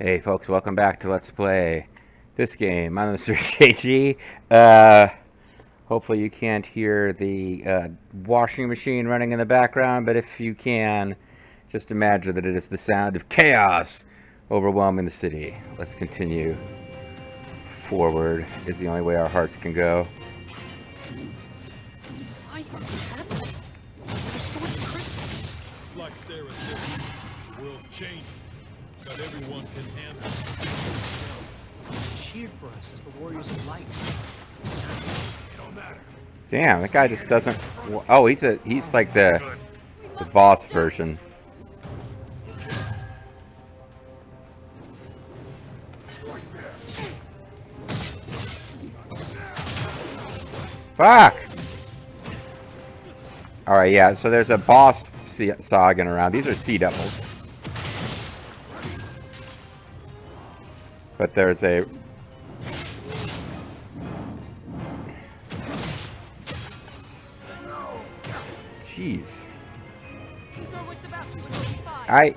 Hey folks, welcome back to Let's Play this game. I'm Mr. KG. Hopefully you can't hear the washing machine running in the background, but if you can, just imagine that it is the sound of chaos overwhelming the city. Let's continue forward is the only way our hearts can go. Why is this happening? Restored to Christmas. Like Sarah said, the world changing. Not everyone can handle it. Cheered for us as the warriors of light. It don't matter. Damn, that guy just doesn't. Oh, he's like the boss version. Fuck! Alright, yeah, so there's a boss sagging around. These are sea devils. But there's a... Jeez. I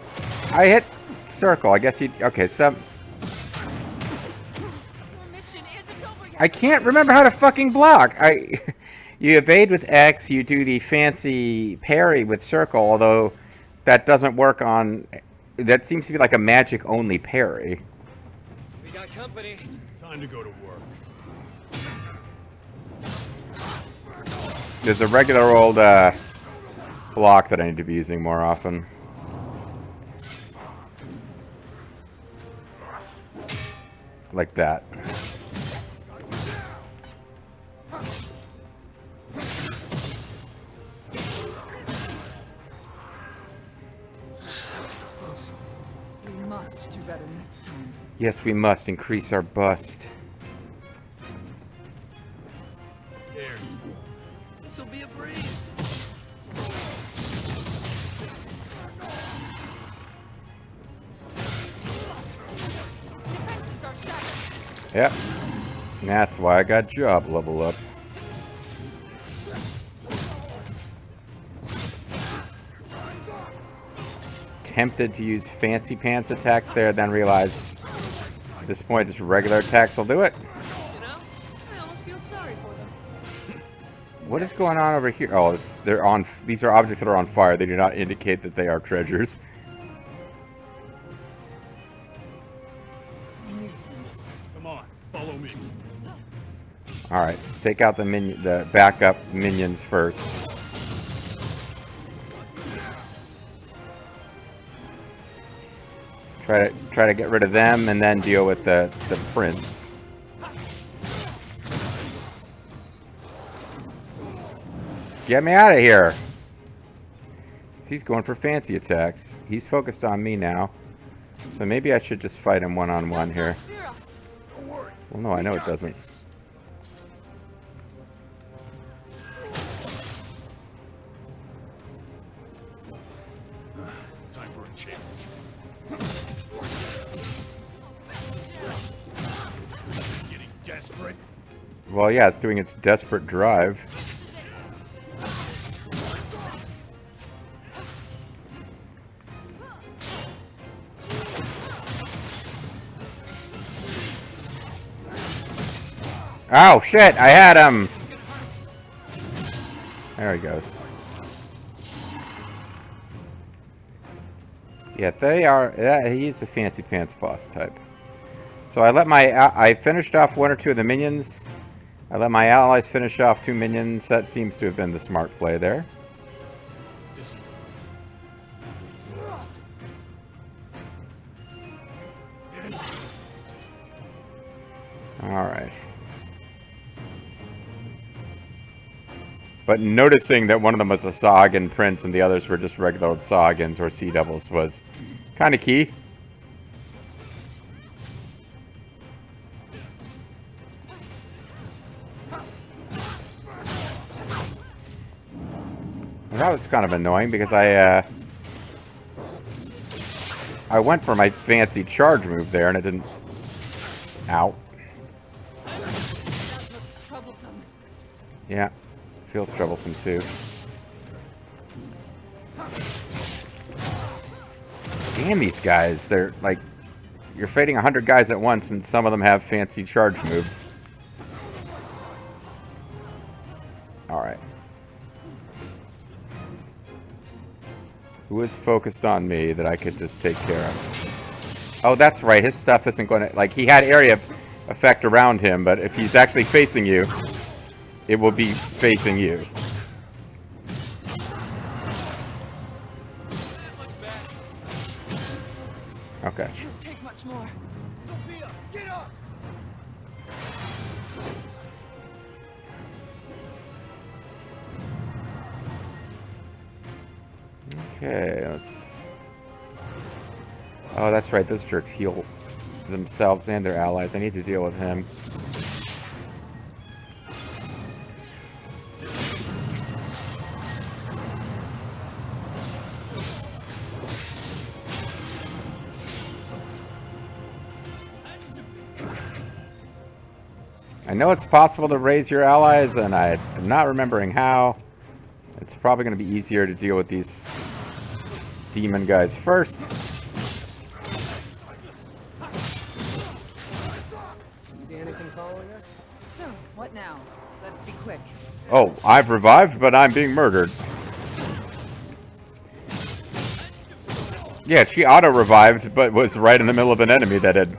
hit circle. I guess you... Okay, so... I can't remember how to fucking block. You evade with X, you do the fancy parry with circle, although that doesn't work on... That seems to be like a magic-only parry. We got company. Time to go to work. There's a regular old block that I need to be using more often. Like that. We must do better next time. Yes, we must increase our bust. There. This'll be a breeze. Yep. And that's why I got job level up. Tempted to use fancy pants attacks there, then realized at this point just regular attacks will do it. You know, I almost feel sorry for them. What is going on over here? Oh, they're on. These are objects that are on fire. They do not indicate that they are treasures. Nuisance. Come on, follow me. All right, let's take out the backup minions first. Try to get rid of them and then deal with the prince. Get me out of here. He's going for fancy attacks. He's focused on me now. So maybe I should just fight him one-on-one here. Don't worry. Well, no, I know it doesn't. Time for a change. Getting desperate. Well, yeah, it's doing its desperate drive. Oh, shit! I had him! There he goes. Yeah, they are... he's a fancy pants boss type. So I finished off one or two of the minions. I let my allies finish off 2 minions. That seems to have been the smart play there. This is Alright. But noticing that one of them was a Sagan prince and the others were just regular old Sagans or Sea Devils was kind of key. And that was kind of annoying because I went for my fancy charge move there and it didn't... Ow. That looks troublesome. Yeah. Feels troublesome too. Damn these guys, they're like you're fighting 100 guys at once, and some of them have fancy charge moves. Alright. Who is focused on me that I could just take care of? Oh, that's right. His stuff isn't going to... Like, he had area effect around him, but if he's actually facing you, it will be facing you. Okay. Can't take much more. Sophia, get up! Okay, let's... Oh, that's right. Those jerks heal themselves and their allies. I need to deal with him. I know it's possible to raise your allies, and I'm not remembering how. It's probably going to be easier to deal with these demon guys first. See anything following us? So, what now? Let's be quick. Oh, I've revived, but I'm being murdered. Yeah, she auto-revived, but was right in the middle of an enemy that had,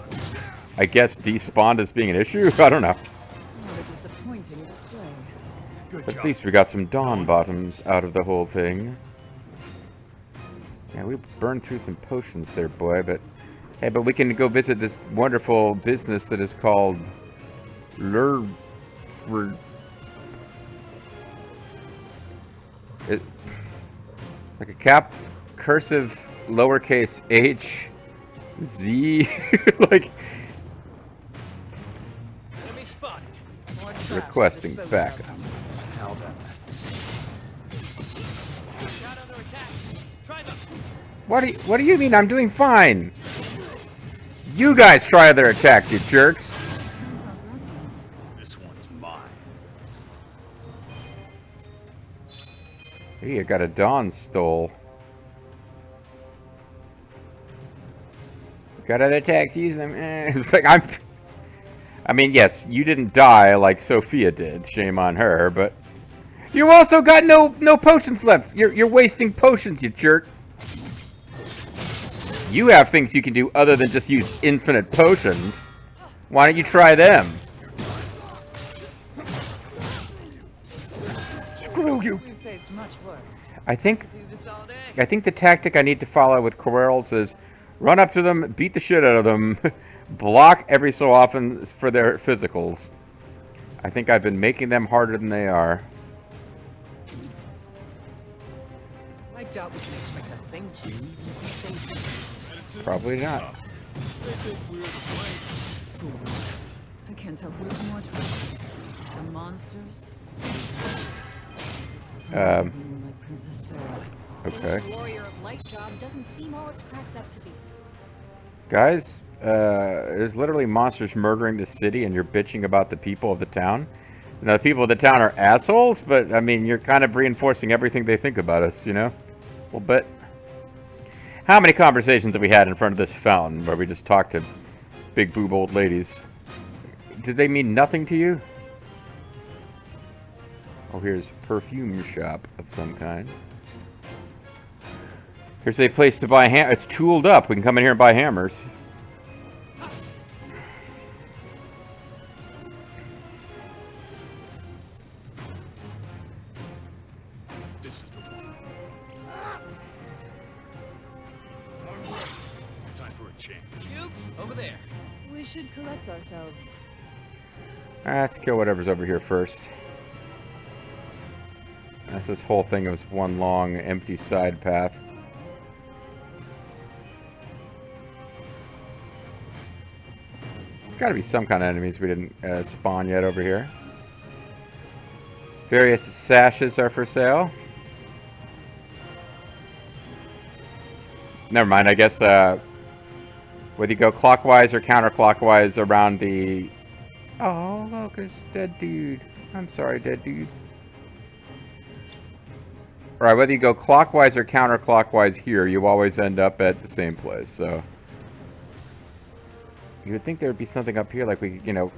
I guess, despawned as being an issue? I don't know. What a disappointing display. But at least we got some dawn bottoms out of the whole thing. Yeah, we burned through some potions there, boy, but... Hey, but we can go visit this wonderful business that is called... It's like a cursive lowercase h z like Enemy spotted. More trash to requesting dispose backup. of. How about got other attacks. Try them. What do you mean? I'm doing fine. You guys try other attacks, you jerks. Oh, blessings. This one's mine. Hey, I got a dawn stole. Got other attacks, use them. It's like I mean, yes, you didn't die like Sophia did. Shame on her, but you also got no potions left. You're wasting potions, you jerk. You have things you can do other than just use infinite potions. Why don't you try them? Screw you. We've faced much worse. I think Do this all day. the tactic I need to follow with Corrals is run up to them, beat the shit out of them, block every so often for their physicals. I think I've been making them harder than they are. I doubt we can expect a thank you even if we say things. Probably not. They think we're to blame. I can't tell who's more twisted. The monsters? Being like Princess Sarah. Okay. This warrior of light job doesn't seem all it's cracked up to be. Guys, there's literally monsters murdering the city and you're bitching about the people of the town. Now, the people of the town are assholes, but, I mean, you're kind of reinforcing everything they think about us, you know? A little bit. How many conversations have we had in front of this fountain where we just talked to big boob old ladies? Did they mean nothing to you? Oh, here's a perfume shop of some kind. Here's a place to buy it's tooled up. We can come in here and buy hammers. This is the one. Time for a change. Cubes over there. We should collect ourselves. Let's kill whatever's over here first. That's this whole thing was one long empty side path. There's got to be some kind of enemies we didn't spawn yet over here. Various sashes are for sale. Never mind, I guess whether you go clockwise or counterclockwise around the... Oh, look, it's dead dude. I'm sorry, dead dude. Alright, whether you go clockwise or counterclockwise here, you always end up at the same place, so... You would think there would be something up here, like we, you know,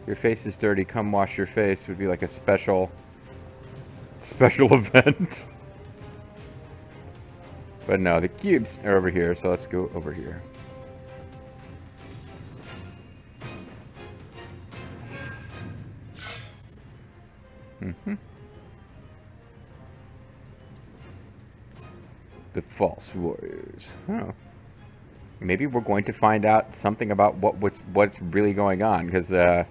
your face is dirty, come wash your face would be like a special event. But no, the cubes are over here, so let's go over here. The false warriors. Oh. Maybe we're going to find out something about what's really going on, because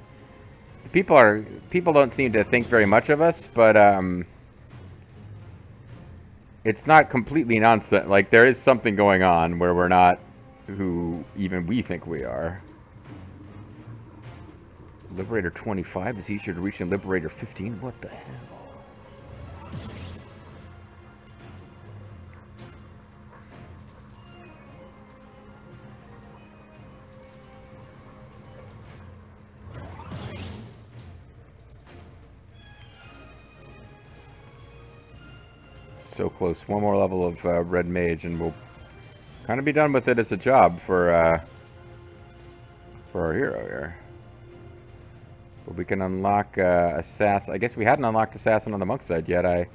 people don't seem to think very much of us, but it's not completely nonsense. Like, there is something going on where we're not who even we think we are. Liberator 25 is easier to reach than Liberator 15? What the hell? So close. One more level of Red Mage and we'll kind of be done with it as a job for our hero here. But we can unlock Assassin. I guess we hadn't unlocked Assassin on the monk side yet. I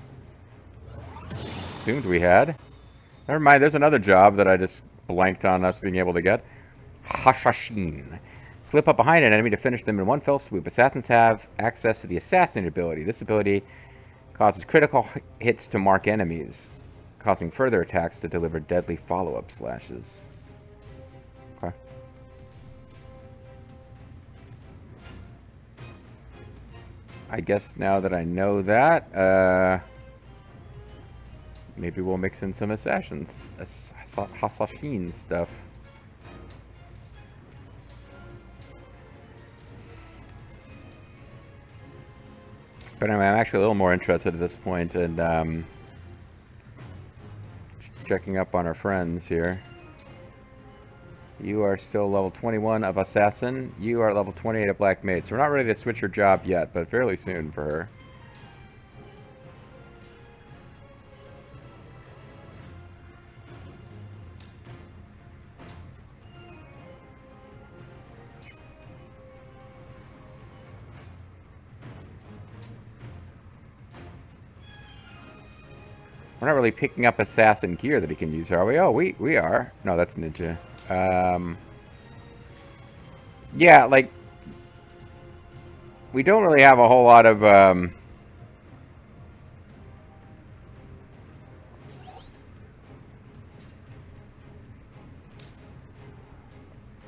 assumed we had. Never mind, there's another job that I just blanked on us being able to get. Hashashin. Slip up behind an enemy to finish them in one fell swoop. Assassins have access to the Assassin ability. This ability causes critical hits to mark enemies, causing further attacks to deliver deadly follow-up slashes. Okay. I guess now that I know that, maybe we'll mix in some assassins, Hasashin stuff. But anyway, I'm actually a little more interested at this point in checking up on our friends here. You are still level 21 of Assassin. You are level 28 of Black Mage. So we're not ready to switch her job yet, but fairly soon for her. We're not really picking up assassin gear that he can use, are we? Oh, we are. No, that's ninja. Yeah, like, we don't really have a whole lot of,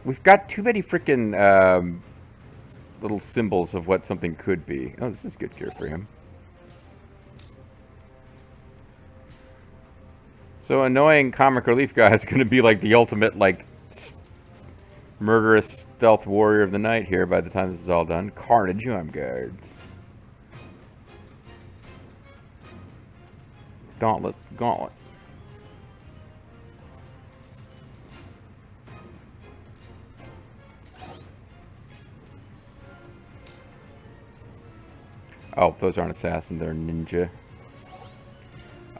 we've got too many freaking, little symbols of what something could be. Oh, this is good gear for him. So annoying comic relief guy is going to be like the ultimate, like, murderous stealth warrior of the night here by the time this is all done. Carnage arm guards. Gauntlet. Oh, those aren't assassins, they're ninja.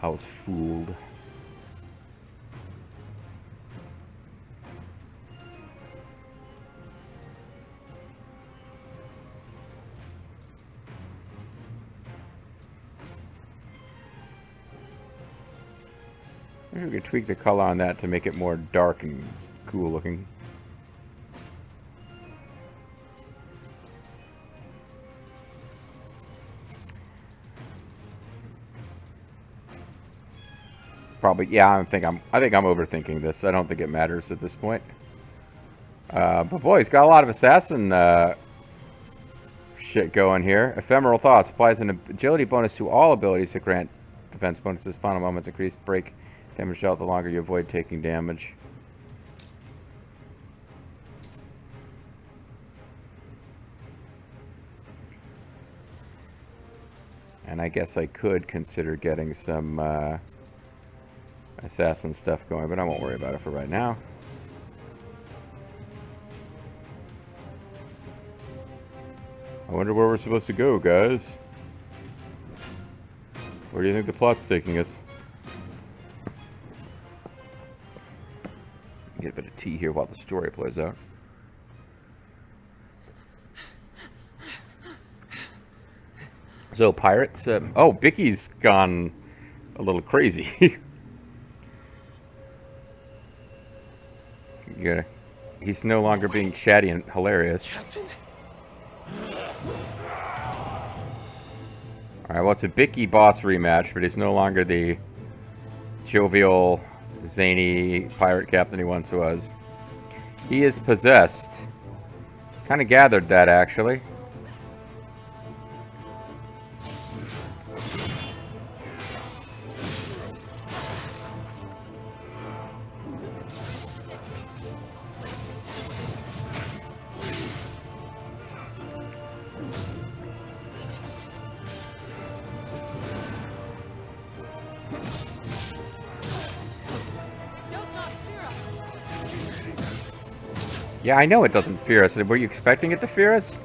I was fooled. Maybe we could tweak the color on that to make it more dark and cool looking. Probably, yeah. I think I'm overthinking this. I don't think it matters at this point. But boy, he's got a lot of assassin shit going here. Ephemeral Thoughts applies an agility bonus to all abilities that grant defense bonuses. Final moments increase break damage dealt the longer you avoid taking damage. And I guess I could consider getting some assassin stuff going, but I won't worry about it for right now. I wonder where we're supposed to go, guys. Where do you think the plot's taking us? Get a bit of tea here while the story plays out. So pirates. Oh, Bicke's gone a little crazy. Yeah, he's no longer being chatty and hilarious. Captain? All right, well, it's a Bikke boss rematch, but he's no longer the jovial, zany pirate captain he once was. He is possessed. Kind of gathered that, actually. Yeah, I know it doesn't fear us. Were you expecting it to fear us?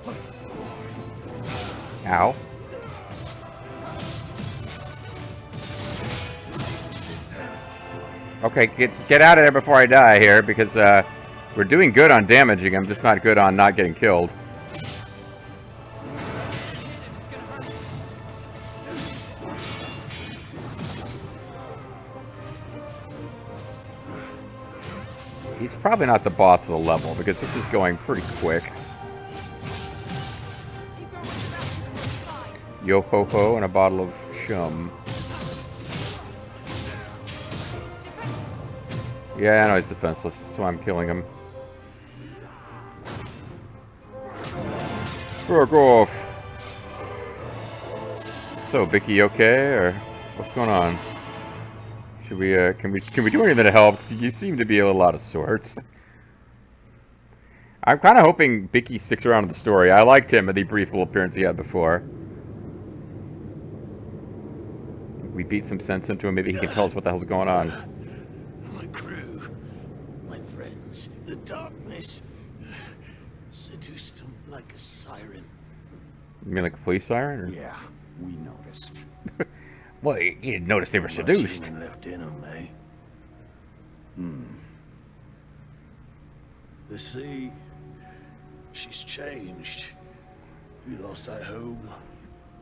Ow. Okay, get out of there before I die here, because we're doing good on damaging him, just not good on not getting killed. He's probably not the boss of the level, because this is going pretty quick. Yo-ho-ho and a bottle of chum. Yeah, I know he's defenseless, that's why I'm killing him. Fuck off! So, Bikke, okay, or what's going on? Should we, can we do anything to help? 'Cause you seem to be a little out of sorts. I'm kind of hoping Bikke sticks around in the story. I liked him in the brief little appearance he had before. We beat some sense into him. Maybe he can tell us what the hell's going on. My crew, my friends, the darkness seduced them like a siren. You mean like a police siren? Or? Yeah, we noticed. Well, you didn't notice they were seduced. Much even left in them, eh? The sea, she's changed. We lost our home,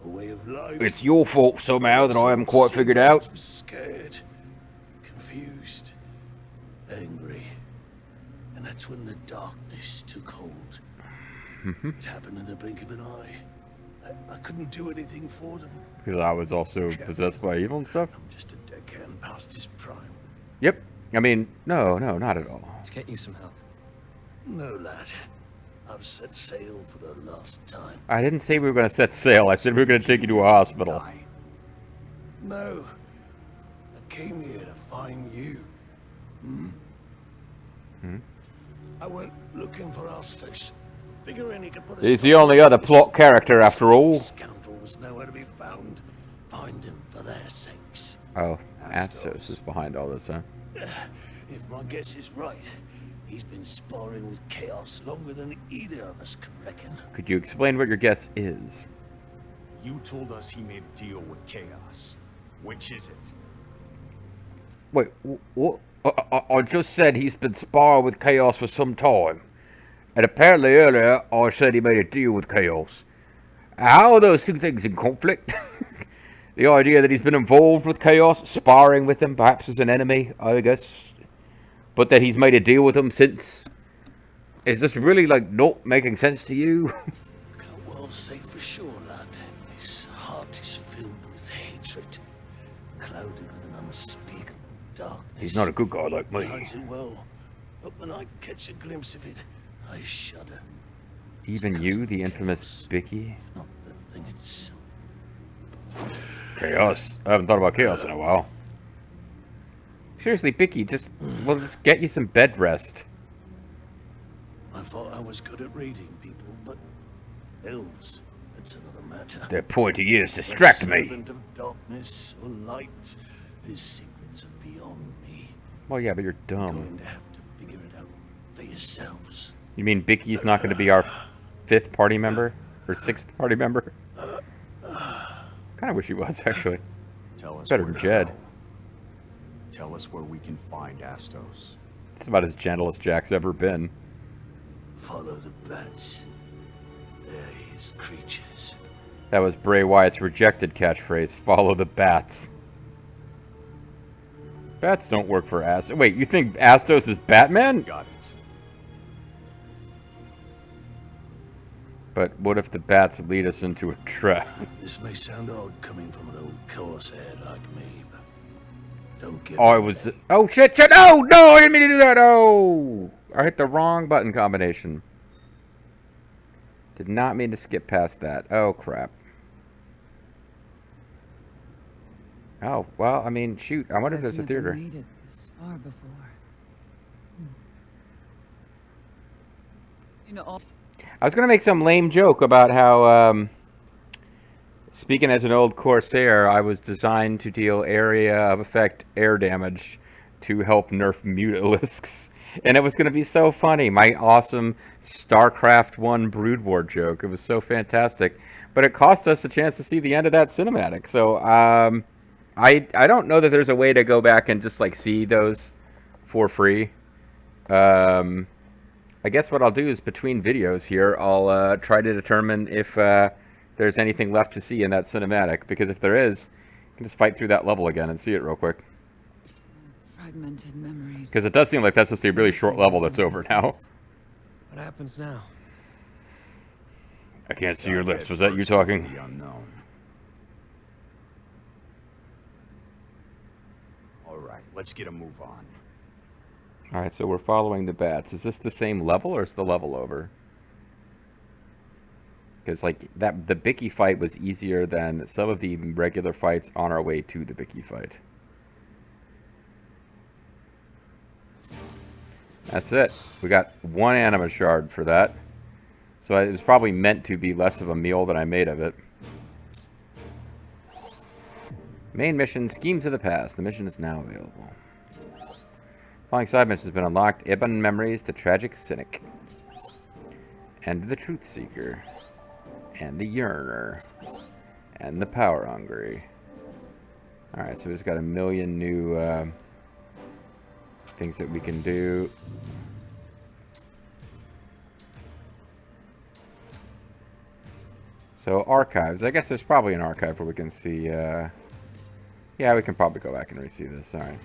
a way of life. It's your fault somehow that I haven't quite figured out. Was scared, confused, angry, and that's when the darkness took hold. It happened in the blink of an eye. I couldn't do anything for them. Because I was also possessed by evil and stuff? I'm just a deckhand past his prime. Yep. I mean, no, not at all. Let's get you some help. No, lad. I've set sail for the last time. I didn't say we were going to set sail. I said we were going to take you to a hospital. No. I came here to find you. I went looking for Astos. Figuring he could put a He's the stop only to other this. plot character after all. Scoundrel was nowhere to be found. Find him for their sakes. Oh, Astos is behind all this, huh? If my guess is right, he's been sparring with Chaos longer than either of us can reckon. Could you explain what your guess is? You told us he made a deal with Chaos. Which is it? Wait, what? I just said he's been sparring with Chaos for some time. And apparently earlier, I said he made a deal with Chaos. How are those two things in conflict? The idea that he's been involved with Chaos, sparring with him, perhaps as an enemy, I guess. But that he's made a deal with him since. Is this really, like, not making sense to you? Can't well say for sure, lad. His heart is filled with hatred, clouded with an unspeakable darkness. He's not a good guy like He me. hides it well, but when I catch a glimpse of it, I shudder. Even you, the infamous Bikke? If not the thing itself. Chaos. I haven't thought about Chaos in a while. Seriously, Bikke, just get you some bed rest. I thought I was good at reading people, but elves, that's another matter. Their pointy ears distract Whether me. servant of darkness or light, his secrets are beyond me. Well, yeah, but you're You're dumb. going to have to figure it out for yourselves. You mean Bicke's not going to be our 5th party member? Or 6th party member? Kind of wish he was, actually. Tell us Better where than to Jed. go. Tell us where we can find Astos. It's about as gentle as Jack's ever been. Follow the bats. They're his creatures. That was Bray Wyatt's rejected catchphrase, follow the bats. Bats don't work for Astos. Wait, you think Astos is Batman? Got it. But what if the bats lead us into a trap? This may sound odd coming from an old corsair like me, but don't get Oh, it was... Oh, shit, shit! No! No, I didn't mean to do that! Oh! I hit the wrong button combination. Did not mean to skip past that. Oh, crap. Oh, well, I mean, shoot. I wonder if there's a I've theater. never made it this far before. You know, I was going to make some lame joke about how, speaking as an old Corsair, I was designed to deal area of effect air damage to help nerf mutalisks. And it was going to be so funny. My awesome StarCraft 1 Brood War joke. It was so fantastic. But it cost us a chance to see the end of that cinematic. So, I don't know that there's a way to go back and just, like, see those for free. I guess what I'll do is between videos here, I'll try to determine if there's anything left to see in that cinematic. Because if there is, I can just fight through that level again and see it real quick. fragmented memories. Because it does seem like that's just a really short level that's over now. What happens now? I can't see your lips. Was that you talking? The unknown. All right, let's get a move on. Alright, so we're following the bats. Is this the same level or is the level over? Because, like, the Bikke fight was easier than some of the regular fights on our way to the Bikke fight. That's it. We got one anima shard for that. So it was probably meant to be less of a meal than I made of it. Main mission, Schemes of the Past. The mission is now available. Following side missions has been unlocked. Ibn Memories, the Tragic Cynic. And the Truth Seeker. And the Yearner. And the Power Hungry. Alright, so we've just got a million new things that we can do. So, archives. I guess there's probably an archive where we can see, yeah, we can probably go back and re-see this. Alright.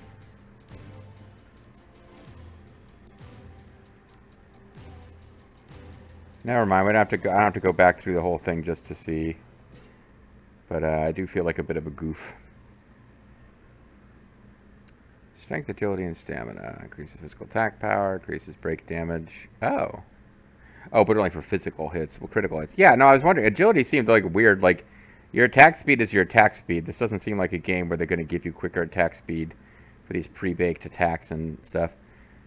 Never mind, we don't have to go, I don't have to go back through the whole thing just to see. But I do feel like a bit of a goof. Strength, agility, and stamina. Increases physical attack power, increases break damage. Oh. Oh, but only for physical hits. Well, critical hits. Yeah, no, I was wondering. Agility seemed like weird. Like, your attack speed is your attack speed. This doesn't seem like a game where they're going to give you quicker attack speed for these pre-baked attacks and stuff.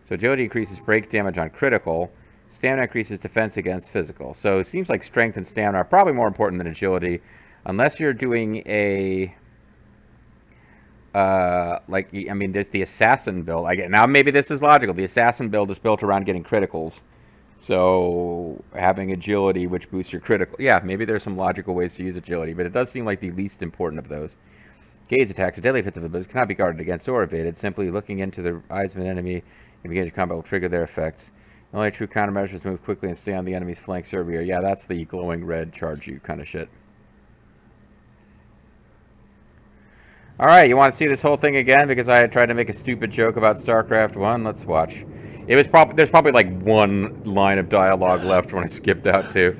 So agility increases break damage on critical. Stamina increases defense against physical. So it seems like strength and stamina are probably more important than agility. Unless you're doing a... like, I mean, there's the assassin build. Now, maybe this is logical. The assassin build is built around getting criticals. So, having agility, which boosts your critical... Yeah, maybe there's some logical ways to use agility, but it does seem like the least important of those. Gaze attacks are deadly offensive abilities, cannot be guarded against or evaded. Simply looking into the eyes of an enemy and engage combat will trigger their effects. Only true countermeasures move quickly and stay on the enemy's flanks or rear. Yeah, that's the glowing red charge you kind of shit. Alright, you want to see this whole thing again? Because I tried to make a stupid joke about StarCraft 1? Let's watch. It was there's probably like one line of dialogue left when I skipped out too.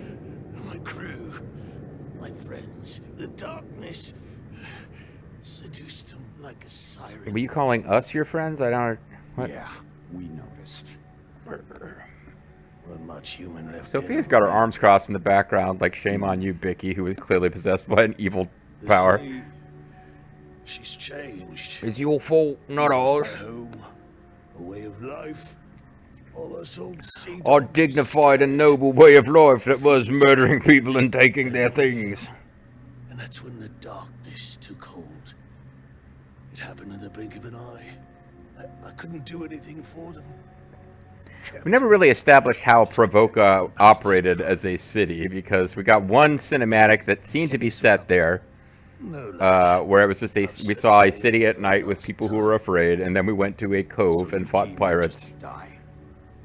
My crew, my friends, the darkness seduced them like a siren. Were you calling us your friends? I don't... What? Yeah, we noticed. Not much human left. Sophia's got her arms crossed in the background, like shame on you, Bikke, who was clearly possessed by an evil power. She's changed. It's your fault, not ours. A home, a way of life. All us old sea Our dogs dignified and noble way of life that was murdering people and taking their things. And that's when the darkness took hold. It happened in the blink of an eye. I couldn't do anything for them. We never really established how Provoca operated as a city, because we got one cinematic that seemed to be set there, where it was just we saw a city at night with people who were afraid, and then we went to a cove and fought pirates.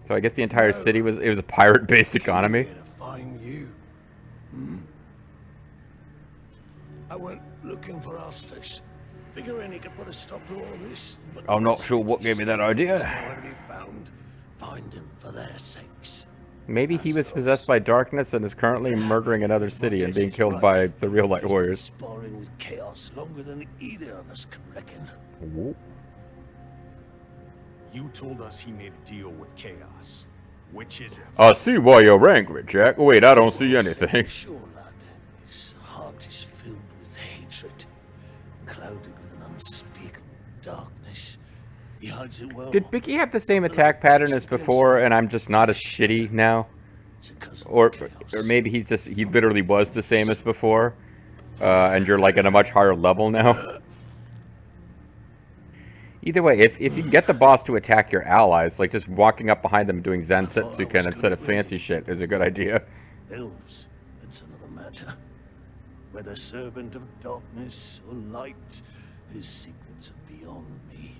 So I guess the entire city was a pirate-based economy. To find you. looking for Ostas, figuring he could put a stop to all this. But I'm not sure what gave me that idea. nowhere to be found. Find him for their sakes. Maybe he was possessed by darkness and is currently murdering another city and being killed by the real Light He's been Warriors. sparring with chaos longer than either of us can reckon. Ooh. You told us he made a deal with Chaos. Which is it? I see why you're angry, Jack. Wait, I don't see anything. Sure, lad. His heart is filled with hatred, clouded with an unspeakable darkness. He hides it well. Did Bikke have the same attack pattern as before, and I'm just not as shitty now? It's a cousin Or of chaos. maybe he literally was the same as before, and you're like at a much higher level now. Either way, if you can get the boss to attack your allies, like just walking up behind them doing Zansetsuken instead of fancy shit is a good idea. Elves, that's another matter. Whether servant of darkness or light, his secrets are beyond me.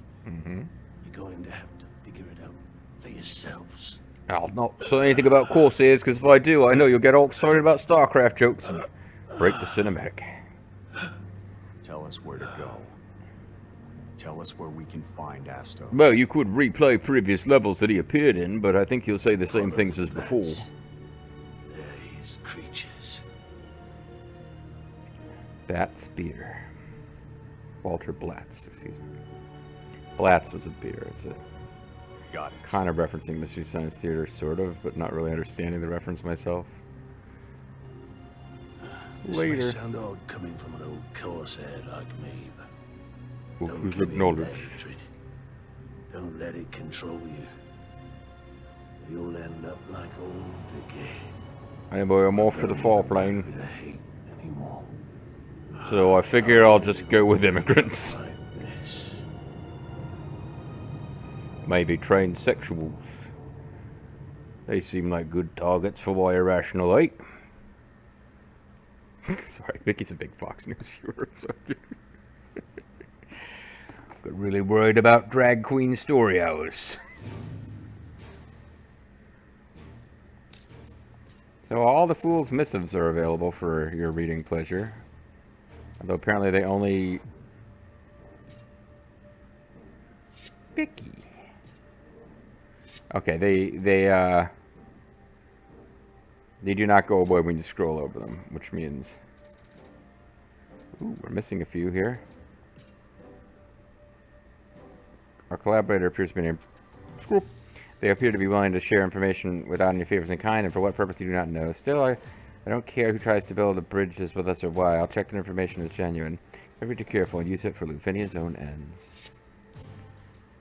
You're going to have to figure it out for yourselves. I'll not say anything about Corsairs, because if I do, I know you'll get all excited about StarCraft jokes and break the cinematic. Tell us where to go. Tell us where we can find Astos. Well, you could replay previous levels that he appeared in, but I think he'll say the same things as before. They're his creatures. Bat Spear. Walter Blatz, excuse me. Blatz was a beer. It's a Got it. kind of referencing Mystery Science Theater, sort of, but not really understanding the reference myself. This may Later. sound odd coming from an old corsair like me, but Well, don't please give in to acknowledge. hatred. Don't let it control you. You'll end up like old Bikke. Anyway, I'm off to the far plane, Who to hate anymore. so I figure I'll just go with immigrants. Like this. Maybe trained sexuals. They seem like good targets for my irrational hate. Sorry, Vicky's a big Fox News viewer, so got really worried about drag queen story hours. So all the Fool's Missives are available for your reading pleasure. Although apparently they only... Bikke. Okay, they do not go away when you scroll over them, which means... Ooh, we're missing a few here. Our collaborator appears to be named Scroll. They appear to be willing to share information without any favors in kind, and for what purpose you do not know. Still, I don't care who tries to build a bridge with us or why. I'll check that information is genuine. Be careful and use it for Lufinia's own ends.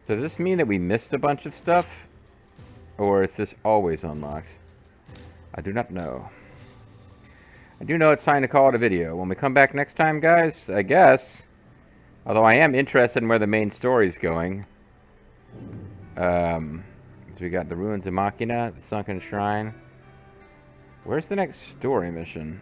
So does this mean that we missed a bunch of stuff? Or is this always unlocked? I do not know. I do know it's time to call it a video. When we come back next time, guys, I guess, although I am interested in where the main story's going. So we got the Ruins of Machina, the Sunken Shrine. Where's the next story mission?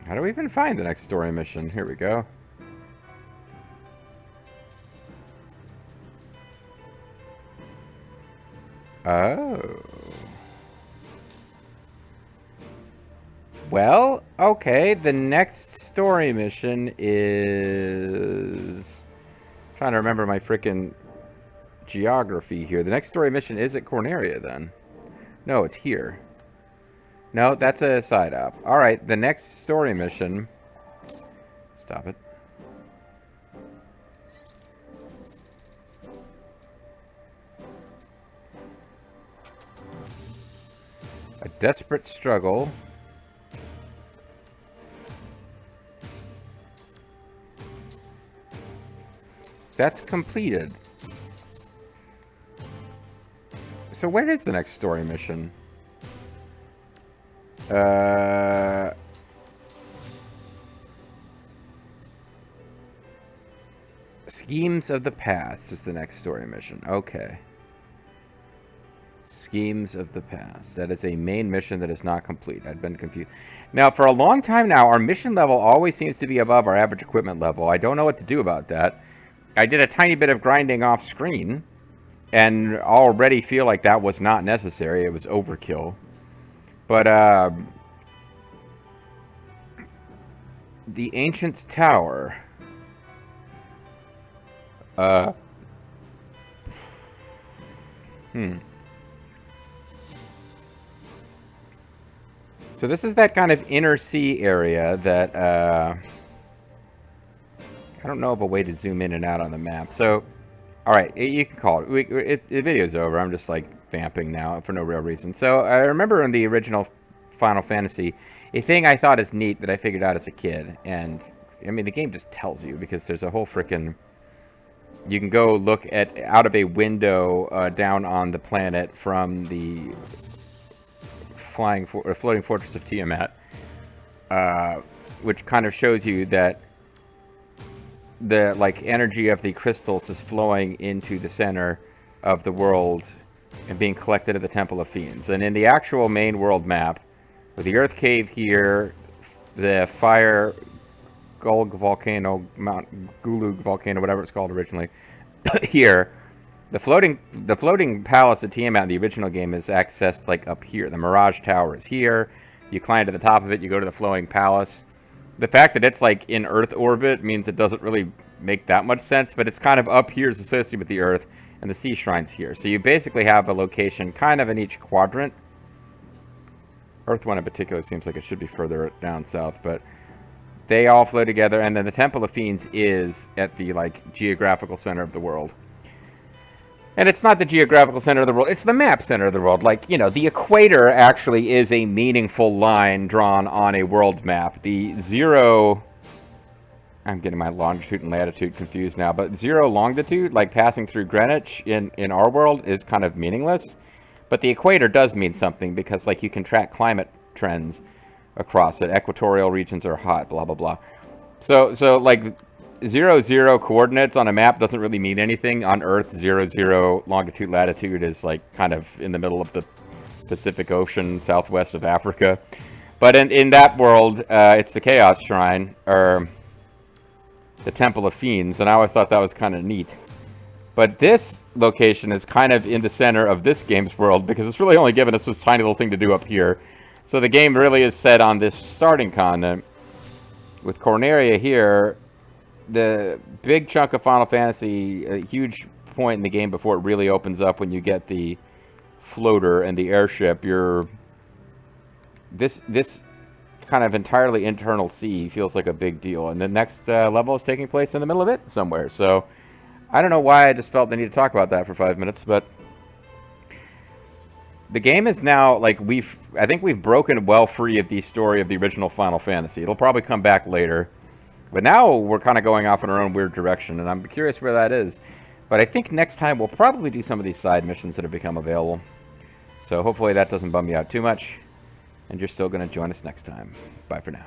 How do we even find the next story mission? Here we go. Oh. Well, okay, the next story mission is... I'm trying to remember my frickin' geography here. The next story mission is at Corneria, then. No, it's here. No, that's a side up. Alright, the next story mission... Stop it. A desperate struggle. That's completed. So where is the next story mission? Schemes of the Past is the next story mission. Okay. Schemes of the Past. That is a main mission that is not complete. I'd been confused. Now, for a long time now, our mission level always seems to be above our average equipment level. I don't know what to do about that. I did a tiny bit of grinding off screen, and already feel like that was not necessary. It was overkill. But the Ancient's Tower. So this is that kind of inner sea area that I don't know of a way to zoom in and out on the map. So, all right, you can call it. The video's over. I'm just like vamping now for no real reason. So I remember in the original Final Fantasy, a thing I thought is neat that I figured out as a kid, and I mean the game just tells you because there's a whole freaking. You can go look at out of a window down on the planet from the floating fortress of Tiamat, which kind of shows you that the energy of the crystals is flowing into the center of the world and being collected at the Temple of Fiends. And in the actual main world map, with the Earth Cave here, the Fire Gulg volcano, Mount Gulug volcano, whatever it's called originally, here, the floating palace at Tiamat in the original game is accessed like up here. The Mirage Tower is here. You climb to the top of it, you go to the flowing palace. The fact that it's like in Earth orbit means it doesn't really make that much sense, but it's kind of up here is associated with the Earth, and the sea shrine's here. So you basically have a location kind of in each quadrant. Earth one in particular seems like it should be further down south, but they all flow together, and then the Temple of Fiends is at the geographical center of the world. And it's not the geographical center of the world, it's the map center of the world. The equator actually is a meaningful line drawn on a world map. The zero... I'm getting my longitude and latitude confused now, but zero longitude, like passing through Greenwich in our world, is kind of meaningless. But the equator does mean something, because you can track climate trends across it. Equatorial regions are hot, blah, blah, blah. So 0, coordinates on a map doesn't really mean anything. On Earth, 0, longitude, latitude is kind of in the middle of the Pacific Ocean, southwest of Africa. But in that world, it's the Chaos Shrine, or the Temple of Fiends, and I always thought that was kind of neat. But this location is kind of in the center of this game's world, because it's really only given us this tiny little thing to do up here. So the game really is set on this starting continent. With Corneria here, the big chunk of Final Fantasy, a huge point in the game before it really opens up when you get the floater and the airship, this kind of entirely internal sea feels like a big deal. And the next level is taking place in the middle of it somewhere. So I don't know why I just felt the need to talk about that for 5 minutes, but the game is now, I think we've broken well free of the story of the original Final Fantasy. It'll probably come back later. But now we're kind of going off in our own weird direction, and I'm curious where that is. But I think next time we'll probably do some of these side missions that have become available. So hopefully that doesn't bum you out too much, and you're still going to join us next time. Bye for now.